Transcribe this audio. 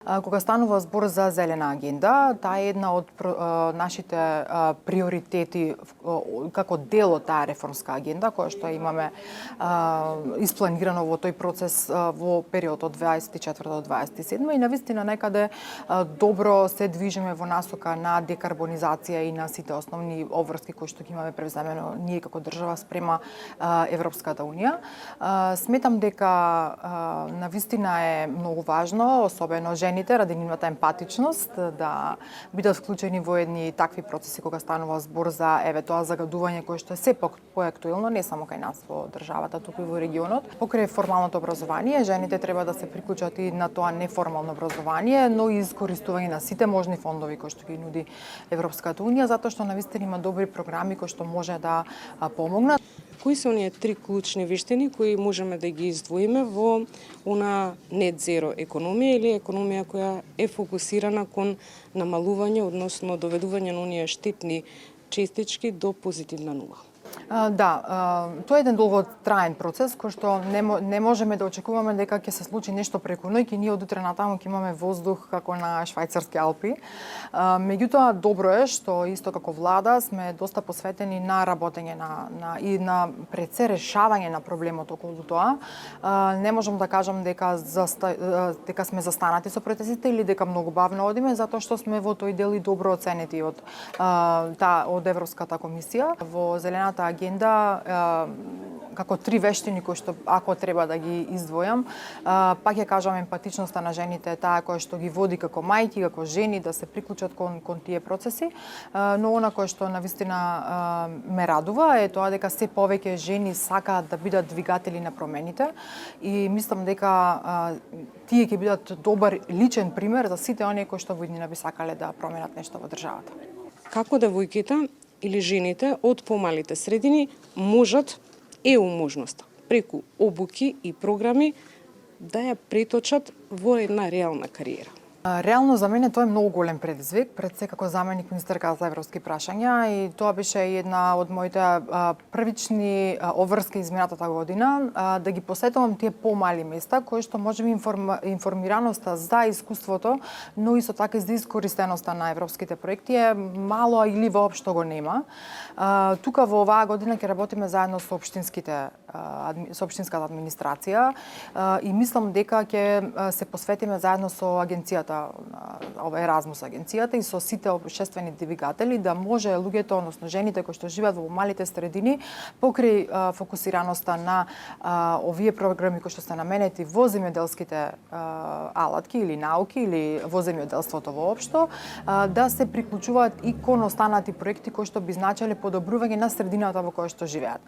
Кога станува збор за зелена агенда, таа е една од нашите приоритети како дел од таа реформска агенда која што имаме испланирано во тој процес во период од 24 до 27 и навистина некаде добро се движиме во насока на декарбонизација и на сите основни обврски кои што ги имаме превземено ние како држава спрема Европската унија. Сметам дека навистина е многу важно, особено жените, ради нивната емпатичност, да бидат вклучени во едни такви процеси кога станува збор за тоа загадување кое што е сепак поактуелно, не само кај нас во државата, туку и во регионот. Покрај формалното образование, жените треба да се приклучат и на тоа неформално образование, но и искористување на сите можни фондови кои што ги нуди Европската унија, затоа што навистина има добри програми кои што може да помогнат. Кои се оние три клучни вештини кои можеме да ги издвоиме во она нет зеро економија или економија која е фокусирана кон намалување, односно доведување на оние штетни честички до позитивна нула? Да, тоа е еден долготраен процес кој што не можеме да очекуваме дека ќе се случи нешто преку ноќ и ние од утре натаму ќе имаме воздух како на швајцарски Алпи. Меѓутоа добро е што исто како влада сме доста посветени на работење и на пред се решавање на проблемот околу тоа. Не можам да кажам дека сме застанати со процесите или дека многу бавно одиме, затоа што сме во тој дел и добро оценети од Европската комисија. Во зелената агенда како три вештини кои што ако треба да ги издвојам, пак ја кажам емпатичноста на жените е таа која што ги води како мајки, како жени да се приклучат кон тие процеси, но она кое што навистина ме радува е тоа дека се повеќе жени сакаат да бидат двигатели на промените и мислам дека тие ќе бидат добар личен пример за сите оние кои што во иднина би сакале да променат нешто во државата. Како девојките или жените од помалите средини можат можноста преку обуки и програми да ја преточат во една реална кариера? Реално за мене тоа е многу голем предизвик, пред се како заменик министерка за европски прашања и тоа беше една од моите првични обврски изминатата година, да ги посетувам тие помали места кои што можеби информираноста за искуството, но и со така за искористеноста на европските проекти е мало или воопшто го нема. Тука во оваа година ќе работиме заедно со општинската администрација и мислам дека ќе се посветиме заедно со агенцијата ова Еразмус агенцијата и со сите општествени двигатели да може луѓето, односно жените кои што живеат во малите средини, покрај фокусираноста на овие програми кои што се наменети во земјоделските алатки или науки или во земјоделството воопшто, да се приклучуваат и кон останати проекти кои што би значеле подобрување на средината во која што живеат.